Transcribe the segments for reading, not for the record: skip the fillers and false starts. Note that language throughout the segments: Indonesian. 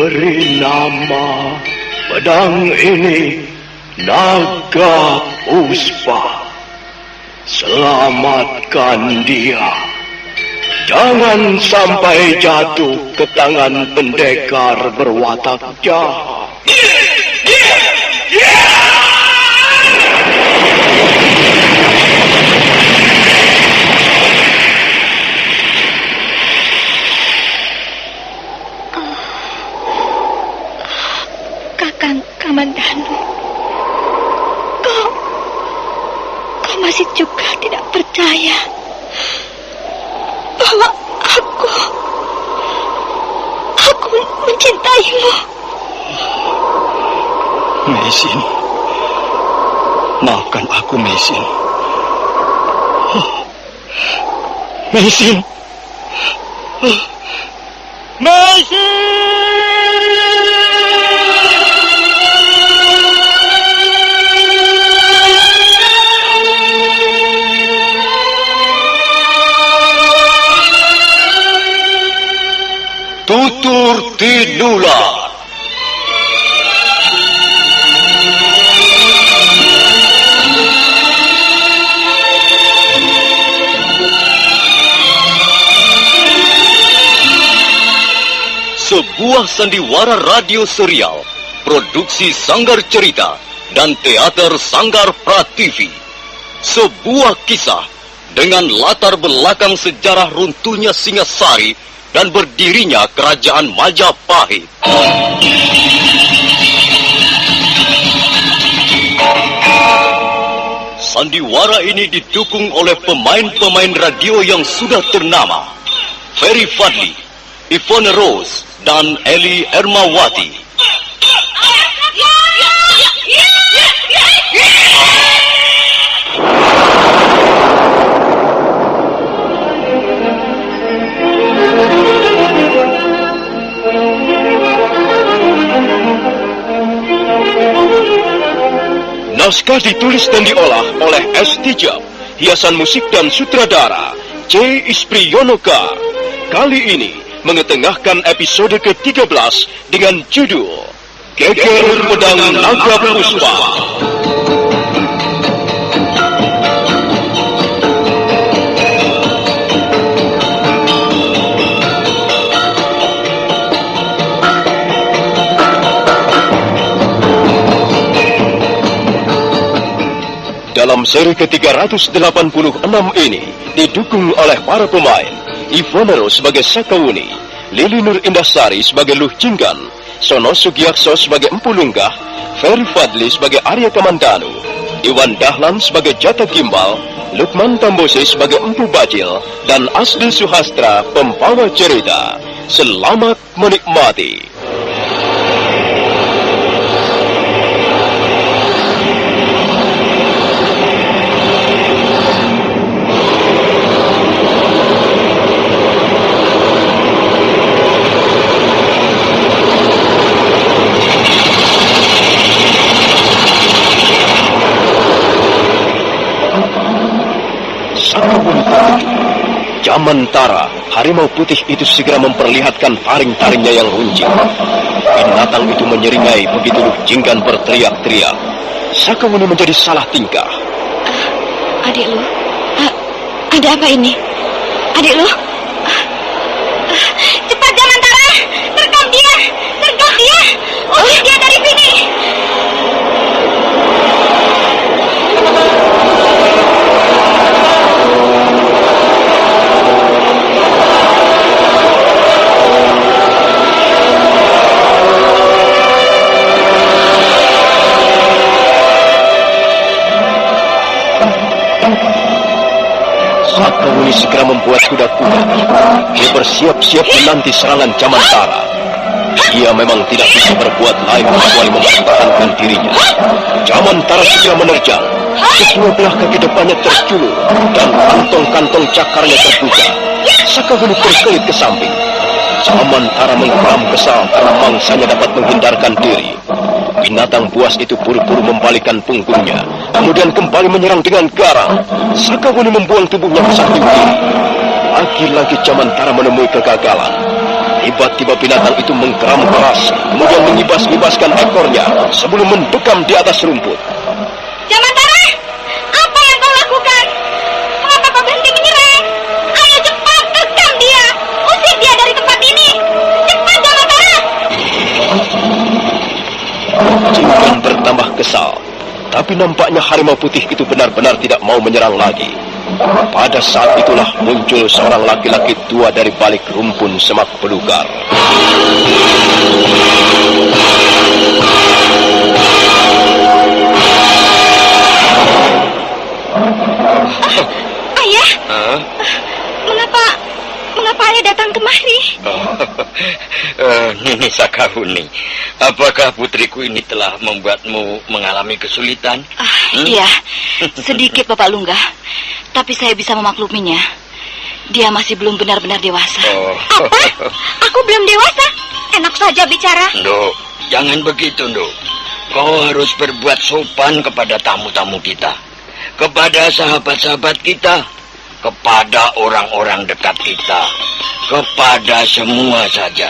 beri nama pedang ini Naga Puspa. Selamatkan dia. Jangan sampai jatuh ke tangan pendekar berwatak jahat. Kakang Kamandanu, kau masih juga tidak percaya bahwa aku mencintaimu. Mesin, maafkan aku, Mesin. Mesin. Mesin! Tutur Tinula. Sebuah sandiwara radio serial, produksi Sanggar Cerita dan Teater Sanggar Prativi. Sebuah kisah dengan latar belakang sejarah runtuhnya Singasari dan berdirinya Kerajaan Majapahit. Sandiwara ini didukung oleh pemain-pemain radio yang sudah ternama, Ferry Fadli, Yvonne Rose, dan Eli Ermawati. Naskah ditulis dan diolah oleh S. Tijab, hiasan musik dan sutradara C. Ispriyonoka. Kali ini mengetengahkan episode ke-13 dengan judul Geger Pedang Naga Puspa. Dalam seri ke-386 ini didukung oleh para pemain Yvonne Rose sebagai Sakawuni, Lili Nur Indasari sebagai Luh Jinggan, Sono Sugiyakso sebagai Empu Lunggah, Ferry Fadli sebagai Arya Kamandanu, Iwan Dahlan sebagai Jata Gimbal, Lukman Tambosi sebagai Empu Bajil, dan Asli Suhastra pembawa cerita. Selamat menikmati. Jamantara, harimau putih itu segera memperlihatkan taring-taringnya yang runcing. Binatang itu menyeringai begitu Luh Jinggan berteriak-teriak. Sakawuni menjadi salah tingkah. Adik Luh, ada apa ini? Adik Luh, cepat Jamantara, terkam dia, usir dia dari sini. Sakawuni segera membuat kuda-kuda. Dia bersiap-siap menanti serangan Jamantara. Dia memang tidak bisa berbuat lain kecuali mempertahankan dirinya. Jamantara segera menerjang. Kedua belah kaki depannya terculur dan kantong-kantong cakarnya terbuka. Sakawuni berkelit ke samping. Jamantara menggeram kesal karena mangsanya dapat menghindarkan diri. Binatang buas itu buru-buru membalikkan punggungnya, kemudian kembali menyerang dengan garang. Sakawuni membuang tubuhnya ke samping kiri. Lagi-lagi Jamantara menemui kegagalan. Tiba-tiba binatang itu menggeram keras, kemudian mengibas-ibaskan ekornya sebelum mendekam di atas rumput. Jamantara, apa yang kau lakukan? Mengapa kau berhenti menyerang? Ayo cepat, dekam dia. Usir dia dari tempat ini. Cepat, Jamantara. Jenggan bertambah kesal, tapi nampaknya harimau putih itu benar-benar tidak mau menyerang lagi. Pada saat itulah muncul seorang laki-laki tua dari balik rumpun semak belukar. Ayah, mengapa ayah datang kemari? Nini Sakahuni, apakah putriku ini telah membuatmu mengalami kesulitan? Iya, sedikit Bapak Lunggah. Tapi saya bisa memakluminya. Dia masih belum benar-benar dewasa. Apa? Aku belum dewasa? Enak saja bicara. Nduk, jangan begitu, Nduk. Kau harus berbuat sopan kepada tamu-tamu kita, kepada sahabat-sahabat kita, kepada orang-orang dekat kita, kepada semua saja.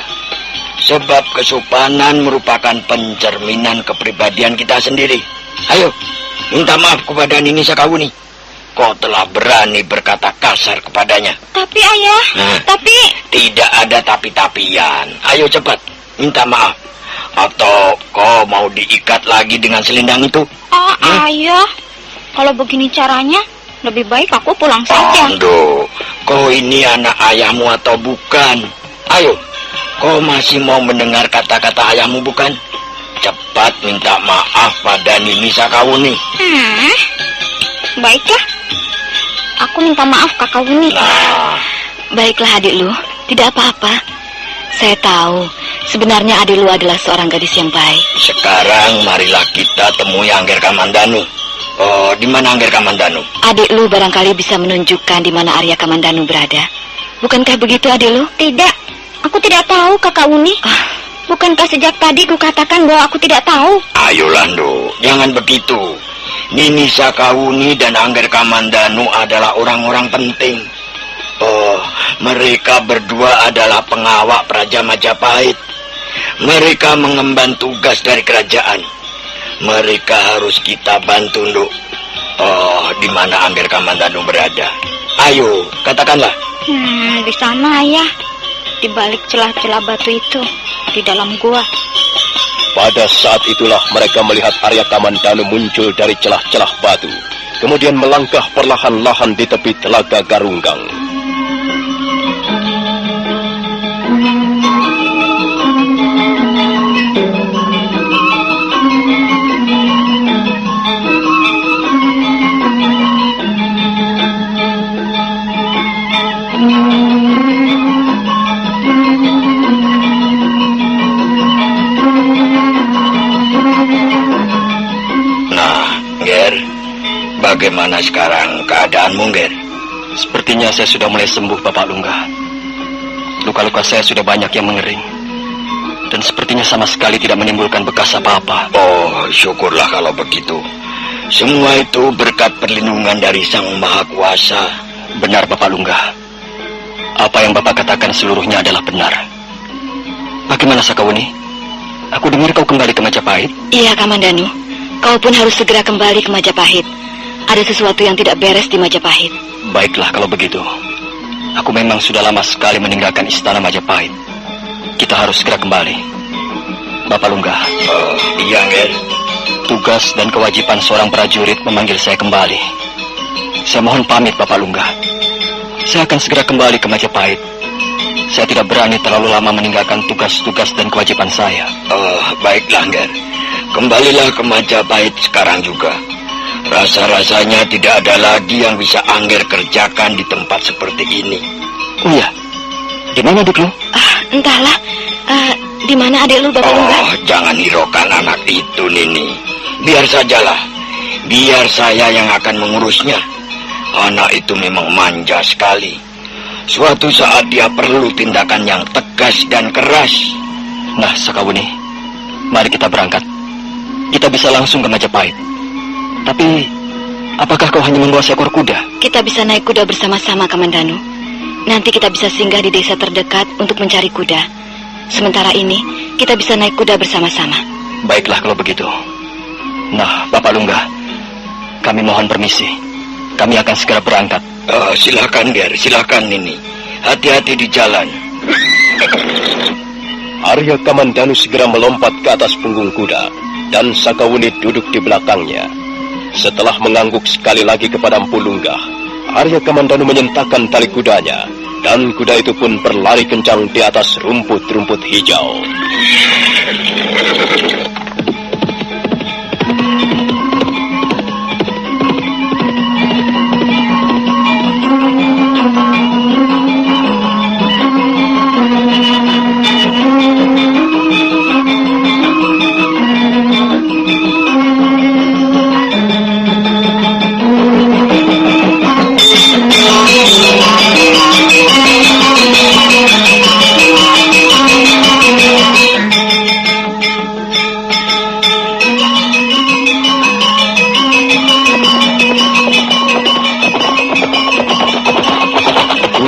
Sebab kesopanan merupakan pencerminan kepribadian kita sendiri. Ayo, minta maaf kepada Nini Sakawuni. Kau telah berani berkata kasar kepadanya. Tapi ayah, tapi... Tidak ada tapi-tapian. Ayo cepat, minta maaf. Atau kau mau diikat lagi dengan selendang itu? Ayah, kalau begini caranya, lebih baik aku pulang saja. Aduh, kau ini anak ayahmu atau bukan? Ayo, kau masih mau mendengar kata-kata ayahmu bukan? Cepat minta maaf pada Nini Sakawuni. Baiklah, aku minta maaf Kakak Wuni. Baiklah adik lu, tidak apa-apa. Saya tahu, sebenarnya adik lu adalah seorang gadis yang baik. Sekarang marilah kita temui Angger Kamandanu. Oh, di mana Angger Kamandanu? Adik lu barangkali bisa menunjukkan di mana Arya Kamandanu berada. Bukankah begitu adik lu? Tidak, aku tidak tahu Kakak Wuni. Bukankah sejak tadi ku katakan bahwa aku tidak tahu? Ayolah, Nduk, jangan begitu. Nini Sakawuni dan Angger Kamandanu adalah orang-orang penting. Oh, mereka berdua adalah pengawak Praja Majapahit. Mereka mengemban tugas dari kerajaan. Mereka harus kita bantu, Nduk. Oh, di mana Angger Kamandanu berada? Ayo, katakanlah. Di sana, Ayah. Di balik celah-celah batu itu, di dalam gua. Pada saat itulah mereka melihat Arya Kamandanu muncul dari celah-celah batu, kemudian melangkah perlahan-lahan di tepi telaga Garunggang. Bagaimana sekarang keadaanmu, Ger? Sepertinya saya sudah mulai sembuh, Bapak Lunggah. Luka-luka saya sudah banyak yang mengering, dan sepertinya sama sekali tidak menimbulkan bekas apa-apa. Oh, syukurlah kalau begitu. Semua itu berkat perlindungan dari Sang Maha Kuasa. Benar, Bapak Lunggah. Apa yang Bapak katakan seluruhnya adalah benar. Bagaimana Sakawuni? Aku dengar kau kembali ke Majapahit. Iya, Kamandanu. Kau pun harus segera kembali ke Majapahit. Ada sesuatu yang tidak beres di Majapahit. Baiklah kalau begitu. Aku memang sudah lama sekali meninggalkan istana Majapahit. Kita harus segera kembali. Bapak Lunggah. Oh, iya, Ger. Tugas dan kewajiban seorang prajurit memanggil saya kembali. Saya mohon pamit, Bapak Lunggah. Saya akan segera kembali ke Majapahit. Saya tidak berani terlalu lama meninggalkan tugas-tugas dan kewajiban saya. Oh, baiklah, Ger. Kembalilah ke Majapahit sekarang juga. Rasa-rasanya tidak ada lagi yang bisa Angger kerjakan di tempat seperti ini. Oh iya, di mana adik lu? Entahlah, di mana adik lu, Bapak Lunggah? Oh, jangan hiraukan anak itu, Nini. Biar sajalah. Biar saya yang akan mengurusnya. Anak itu memang manja sekali. Suatu saat dia perlu tindakan yang tegas dan keras. Nah, Sakawuni, mari kita berangkat. Kita bisa langsung ke Majapahit. Tapi, apakah kau hanya membawa seekor kuda? Kita bisa naik kuda bersama-sama, Kamandanu. Nanti kita bisa singgah di desa terdekat untuk mencari kuda. Sementara ini, kita bisa naik kuda bersama-sama. Baiklah kalau begitu. Nah, Bapak Lungga, kami mohon permisi. Kami akan segera berangkat. Silakan, Ger. Silakan, Nini. Hati-hati di jalan. Arya Kamandanu segera melompat ke atas punggung kuda, dan Sakawuni duduk di belakangnya. Setelah mengangguk sekali lagi kepada Empu Lunggah, Arya Kamandanu menyentakkan tali kudanya, dan kuda itu pun berlari kencang di atas rumput-rumput hijau.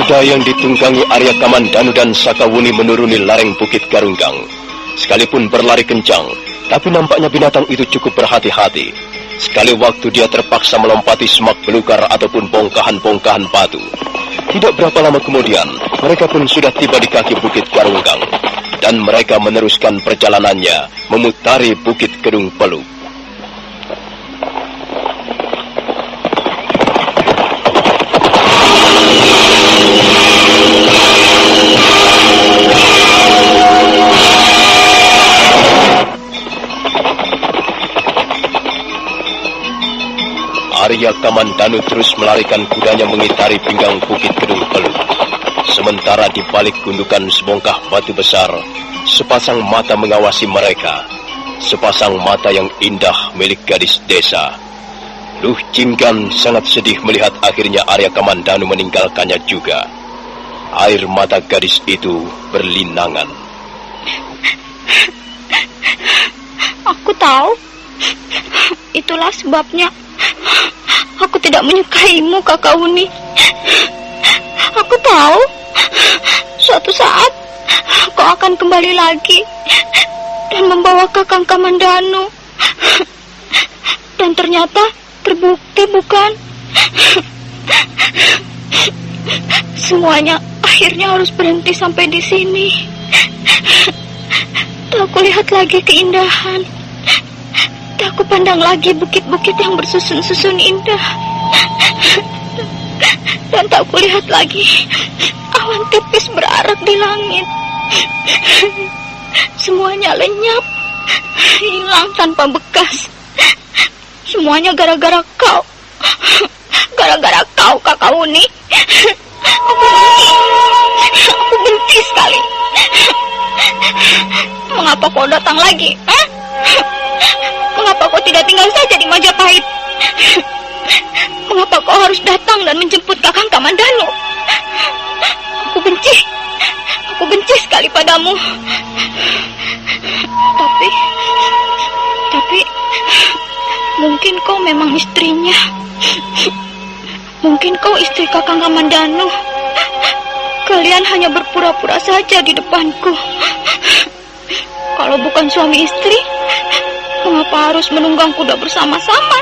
Kuda yang ditunggangi Arya Kamandanu dan Sakawuni menuruni lereng Bukit Garunggang. Sekalipun berlari kencang, tapi nampaknya binatang itu cukup berhati-hati. Sekali waktu dia terpaksa melompati semak belukar ataupun bongkahan-bongkahan batu. Tidak berapa lama kemudian, mereka pun sudah tiba di kaki Bukit Garunggang. Dan mereka meneruskan perjalanannya memutari Bukit Kedung Peluk. Arya Kamandanu terus melarikan kudanya mengitari pinggang Bukit Kedung Peluk. Sementara di balik gundukan sebongkah batu besar, sepasang mata mengawasi mereka. Sepasang mata yang indah milik gadis desa. Luh Jinggan sangat sedih melihat akhirnya Arya Kamandanu meninggalkannya juga. Air mata gadis itu berlinangan. Aku tahu. Itulah sebabnya aku tidak menyukaimu, Kakawuni. Aku tahu suatu saat kau akan kembali lagi dan membawa Kakang Kamandanu. Dan ternyata terbukti, bukan? Semuanya akhirnya harus berhenti sampai di sini. Tak aku lihat lagi keindahan. Tak aku pandang lagi bukit-bukit yang bersusun-susun indah. Dan tak aku lihat lagi awan tipis berarak di langit. Semuanya lenyap, hilang tanpa bekas. Semuanya gara-gara kau. Gara-gara kau, Kakawuni. Aku benci sekali. Mengapa kau datang lagi? Mengapa kau tidak tinggal saja di Majapahit? Mengapa kau harus datang dan menjemput Kakang Kamandanu? Aku benci sekali padamu. Tapi mungkin kau memang istrinya. Mungkin kau istri Kakang Kamandanu. Kalian hanya berpura-pura saja di depanku. Kalau bukan suami istri, mengapa harus menunggang kuda bersama-sama?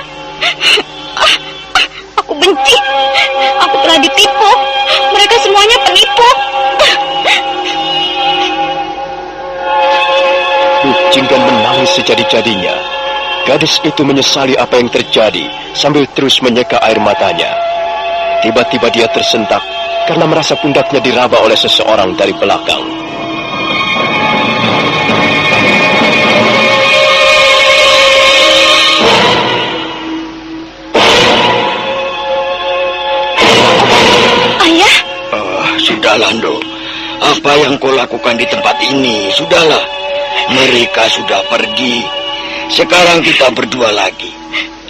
Aku benci. Aku telah ditipu. Mereka semuanya penipu. Luh Jinggan menangis sejadi-jadinya. Gadis itu menyesali apa yang terjadi sambil terus menyeka air matanya. Tiba-tiba dia tersentak karena merasa pundaknya diraba oleh seseorang dari belakang. Ayah? Sudahlah, Ndo. Apa yang kau lakukan di tempat ini? Sudahlah. Mereka sudah pergi. Sekarang kita berdua lagi.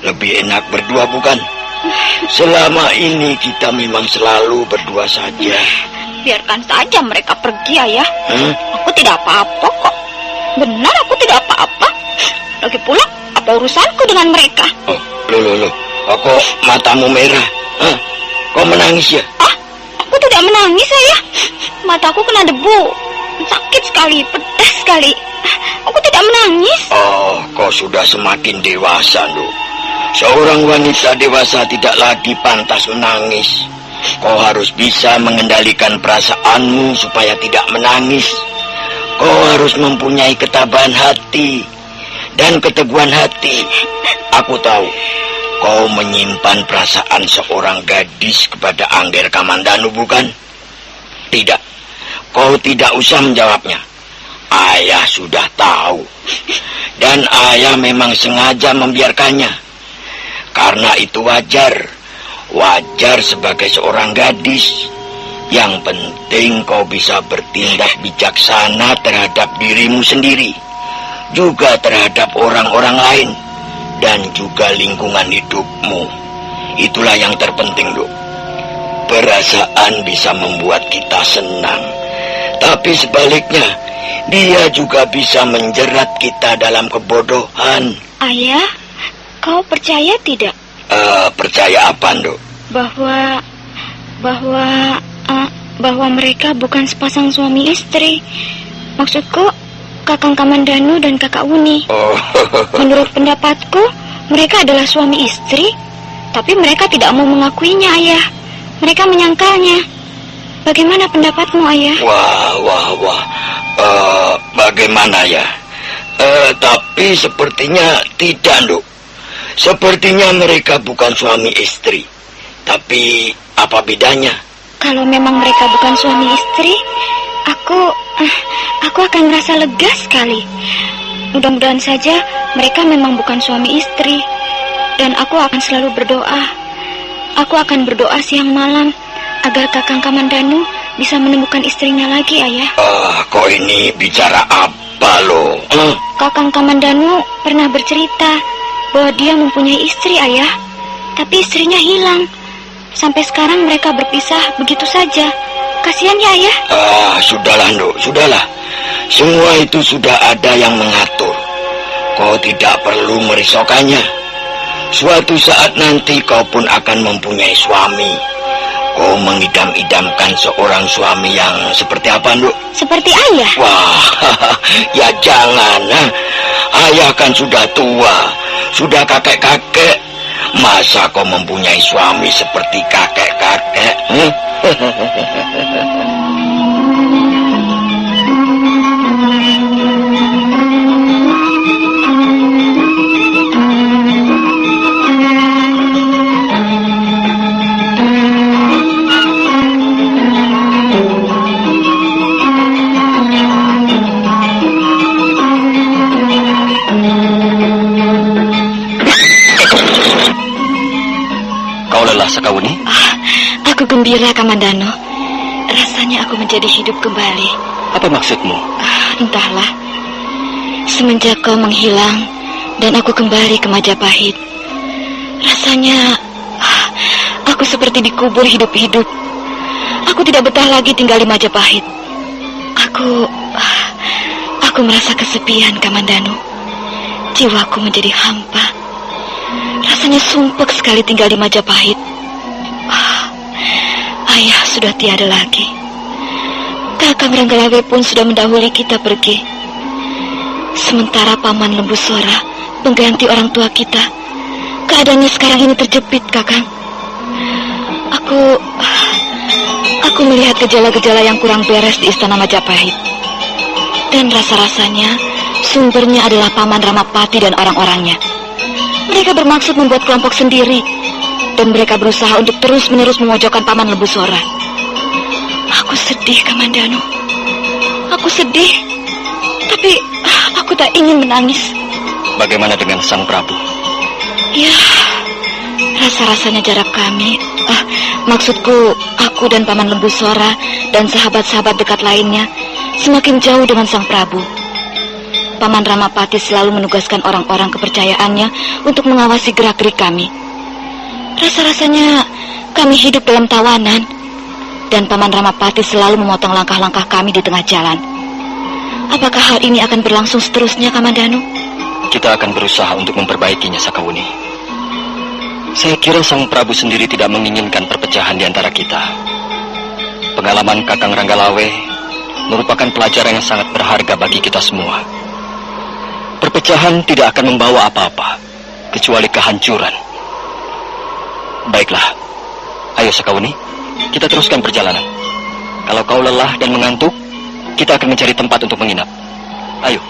Lebih enak berdua, bukan? Selama ini kita memang selalu berdua saja. Biarkan saja mereka pergi, Ayah. Aku tidak apa-apa kok. Benar, aku tidak apa-apa. Lagi pula, apa urusanku dengan mereka? Oh, loh. Kok matamu merah? Kau menangis ya? Aku tidak menangis, Ayah. Mataku kena debu. sakit sekali, pedas sekali. Aku tidak menangis. Oh, kau sudah semakin dewasa, Nduk. Seorang wanita dewasa tidak lagi pantas menangis. Kau harus bisa mengendalikan perasaanmu supaya tidak menangis. Kau harus mempunyai ketabahan hati dan keteguhan hati. Aku tahu kau menyimpan perasaan seorang gadis kepada Angger Kamandanu, bukan? Tidak, kau tidak usah menjawabnya. Ayah sudah tahu. Dan ayah memang sengaja membiarkannya. Karena itu wajar. Wajar sebagai seorang gadis. Yang penting kau bisa bertindak bijaksana terhadap dirimu sendiri, juga terhadap orang-orang lain, dan juga lingkungan hidupmu. Itulah yang terpenting, Duk. Perasaan bisa membuat kita senang, tapi sebaliknya dia juga bisa menjerat kita dalam kebodohan. Ayah, kau percaya tidak? Percaya apa, Nduk? Bahwa mereka bukan sepasang suami istri. Maksudku, Kakang Kamandanu dan Kakak Wuni. Oh. Menurut pendapatku, mereka adalah suami istri, tapi mereka tidak mau mengakuinya, Ayah. Mereka menyangkalnya. Bagaimana pendapatmu, Ayah? Wah. Bagaimana ya? Tapi sepertinya tidak, Nduk. Sepertinya mereka bukan suami istri. Tapi apa bedanya? Kalau memang mereka bukan suami istri, aku akan merasa lega sekali. Mudah-mudahan saja mereka memang bukan suami istri. Dan aku akan selalu berdoa. Aku akan berdoa siang malam agar Kakang Kamandanu bisa menemukan istrinya lagi, Ayah. Kau ini bicara apa, lo? Kakang Kamandanu pernah bercerita bahwa dia mempunyai istri, Ayah. Tapi istrinya hilang. Sampai sekarang mereka berpisah begitu saja. Kasihan ya, Ayah. Sudahlah, Nduk, sudahlah. Semua itu sudah ada yang mengatur. Kau tidak perlu merisaukannya. Suatu saat nanti kau pun akan mempunyai suami. Kau mengidam-idamkan seorang suami yang seperti apa, Nduk? Seperti Ayah? Wah, ya jangan. Ayah kan sudah tua, sudah kakek-kakek. Masa kau mempunyai suami seperti kakek-kakek? Sakawuni? Aku gembira, Kamandanu. Rasanya aku menjadi hidup kembali. Apa maksudmu? Entahlah. Semenjak kau menghilang dan aku kembali ke Majapahit, rasanya aku seperti dikubur hidup-hidup. Aku tidak betah lagi tinggal di Majapahit. Aku merasa kesepian, Kamandanu. Jiwaku menjadi hampa. Rasanya sumpek sekali tinggal di Majapahit. Ayah sudah tiada lagi. Kakang Ranggalawe pun sudah mendahului kita pergi. Sementara Paman Lembu Sora, pengganti orang tua kita, keadaannya sekarang ini terjepit, Kakang. Aku melihat gejala-gejala yang kurang beres di Istana Majapahit. Dan rasa-rasanya sumbernya adalah Paman Ramapati dan orang-orangnya. Mereka bermaksud membuat kelompok sendiri. Dan mereka berusaha untuk terus-menerus memojokkan Paman Lembu Sora. Aku sedih, Kamandanu. Aku sedih. Tapi aku tak ingin menangis. Bagaimana dengan Sang Prabu? Ya, rasa-rasanya jarak kami, maksudku aku dan Paman Lembu Sora dan sahabat-sahabat dekat lainnya semakin jauh dengan Sang Prabu. Paman Ramapati selalu menugaskan orang-orang kepercayaannya untuk mengawasi gerak-gerik kami. Rasa-rasanya kami hidup dalam tawanan, dan Paman Ramapati selalu memotong langkah-langkah kami di tengah jalan. Apakah hal ini akan berlangsung seterusnya, Kamandanu? Kita akan berusaha untuk memperbaikinya, Sakawuni. Saya kira Sang Prabu sendiri tidak menginginkan perpecahan di antara kita. Pengalaman Kakang Ranggalawe merupakan pelajaran yang sangat berharga bagi kita semua. Perpecahan tidak akan membawa apa-apa, kecuali kehancuran. Baiklah, ayo Sakauni, kita teruskan perjalanan. Kalau kau lelah dan mengantuk, kita akan mencari tempat untuk menginap. Ayo.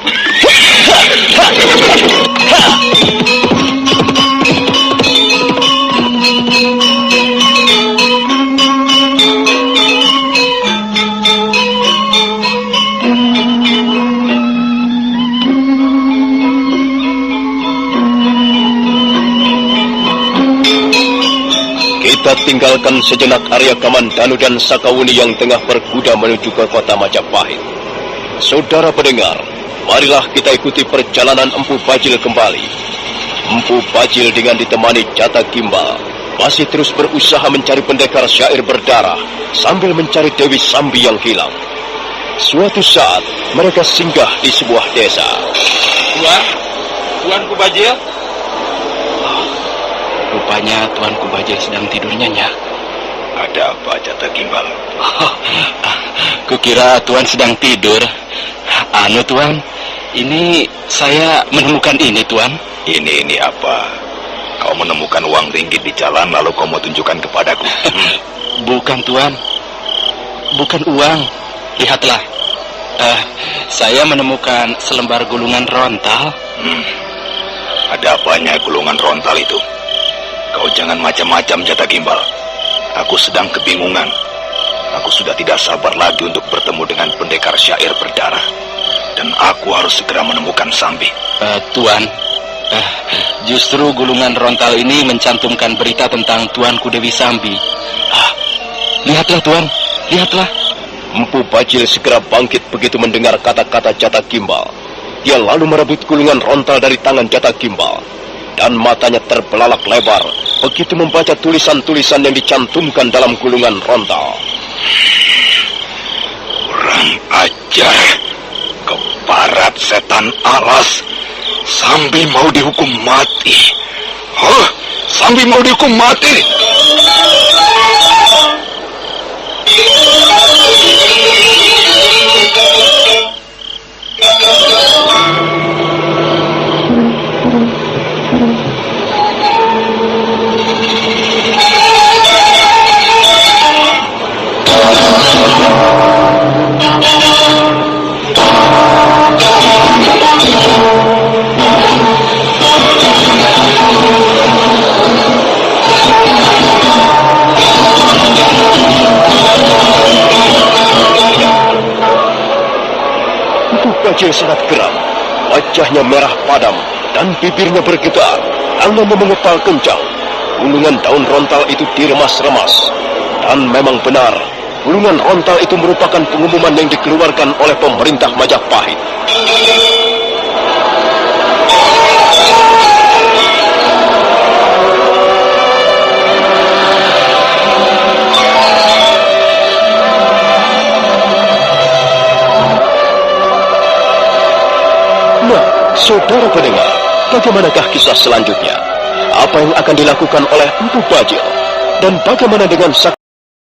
Kita tinggalkan sejenak Arya Kamandanu dan Sakauni yang tengah berkuda menuju ke kota Majapahit. Saudara pendengar, marilah kita ikuti perjalanan Empu Bajil kembali. Empu Bajil dengan ditemani Jata Gimbal masih terus berusaha mencari pendekar syair berdarah sambil mencari Dewi Sambi yang hilang. Suatu saat mereka singgah di sebuah desa. Tuanku Bajil. Rupanya Tuanku Bajil sedang tidur nyenyak. Ada apa, Jata Gimbal? Kukira Tuan sedang tidur. Anu Tuan, ini saya menemukan ini Tuan. Ini apa? Kau menemukan uang ringgit di jalan lalu kau mau tunjukkan kepadaku? Bukan Tuan, bukan uang. Lihatlah, saya menemukan selembar gulungan rontal. Ada apanya gulungan rontal itu? Kau jangan macam-macam, Jata Gimbal. Aku sedang kebingungan. Aku sudah tidak sabar lagi untuk bertemu dengan pendekar syair berdarah. Dan aku harus segera menemukan Sambi. Tuan, justru gulungan rontal ini mencantumkan berita tentang Tuanku Dewi Sambi. Lihatlah Tuan, lihatlah. Empu Bajil segera bangkit begitu mendengar kata-kata Jata Gimbal. Dia lalu merebut gulungan rontal dari tangan Jata Gimbal. Dan matanya terbelalak lebar begitu membaca tulisan-tulisan yang dicantumkan dalam gulungan rontal. Kurang ajar, keparat setan alas. Sambi mau dihukum mati. Sambi mau dihukum mati. Bajil sangat geram, wajahnya merah padam dan bibirnya bergetar, tangannya mengepal kencang. Gulungan daun rontal itu diremas-remas. Dan memang benar, gulungan rontal itu merupakan pengumuman yang dikeluarkan oleh pemerintah Majapahit. Saudara pendengar, bagaimanakah kisah selanjutnya? Apa yang akan dilakukan oleh Empu Bajil? Dan bagaimana dengan Sakauni?